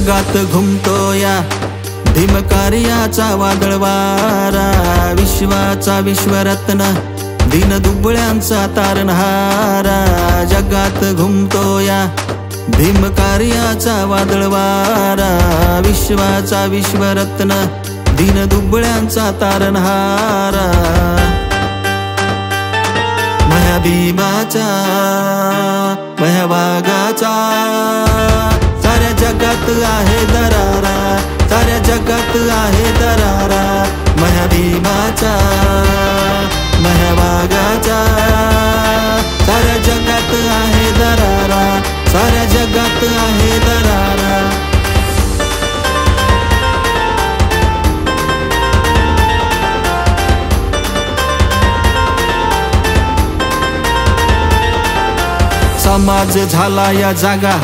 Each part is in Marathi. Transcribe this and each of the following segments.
जगात घुमतो या भीमकार्याचा वादळ वारा, विश्वाचा विश्वरत्न दीन दुबळ्यांचा तारणहारा। जगात घुमतो या भीमकार्याचा वादळ वारा, विश्वाचा विश्वरत्न दीन दुबळ्यांचा तारणहारा। मह्या भीमाचा मह्या वाघाचा साऱ्या जगात आहे दरारा, साऱ्या जगात आहे दरारा। मह्या भीमाचा मह्या वाघाचा साऱ्या जगात आहे दरारा, साऱ्या जगात आहे दरारा। समाज झाला या जागा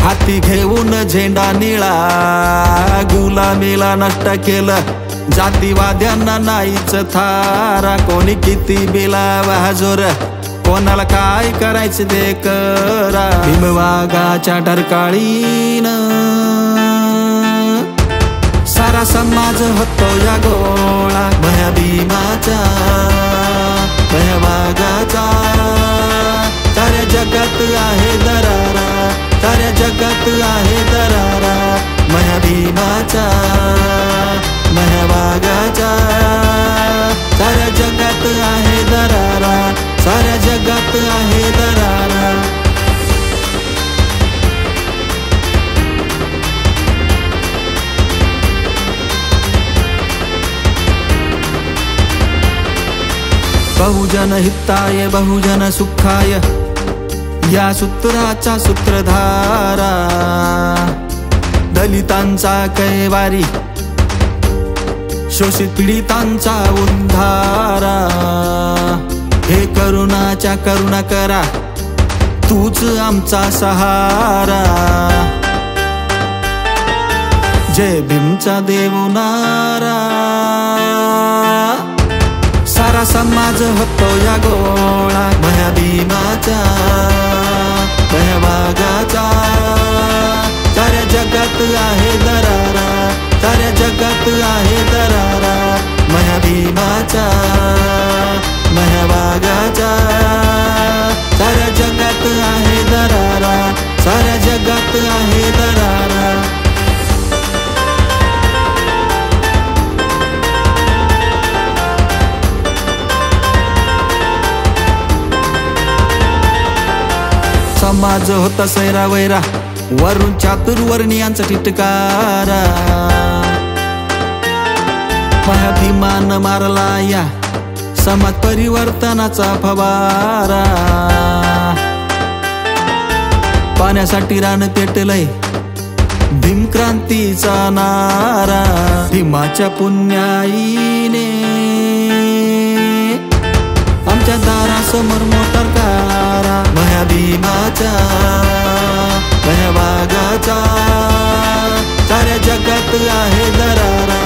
हाती घेऊन झेंडा निळा, गुलामीला नष्ट केलं जातीवाद्यांना नाहीच थारा। कोणी किती बिलावा जोर, कोणाला काय करायचं ते करा। भीमवाघाच्या डरकाळीन सारा समाज होतो या गोळा। मह्या भीमाचा मह्या वाघाचा साऱ्या जगात आहे दरारा, साऱ्या जगात आहे दरारा। मह्या भीमाचा मह्या वाघाचा साऱ्या जगात आहे दरारा, साऱ्या जगात आहे दरारा। बहुजन हिताय बहुजन सुखाय या सूत्राचा सूत्रधारा, दलितांचा कैवारी शोषित पीडितांचा उद्धारा। हे करुणाच्या करुणा करा तूच आमचा सहारा। जय भीमचा देवनारा, सारा समाज होतो या गोळा। मह्या भीमाचा मह्या वाघाचा साऱ्या जगात आहे दरारा, साऱ्या जगात आहे दरारा। मह्या भीमाचा मह्या वाघाचा साऱ्या जगात आहे दरारा, साऱ्या जगात आहे दरारा। समाज होता सैरा वैरा, वरून चातुर्वर्णियांचा टिटकारा। मह्या भीमान मारला या समाज परिवर्तनाचा फवारा। पाण्यासाठी रान पेटलंय भीमक्रांतीचा नारा। भीमाच्या पुण्याईने आमच्या दारासमोर मोटर कारा। मह्या भीमाचा मह्या वाघाचा साऱ्या जगात आहे दरारा,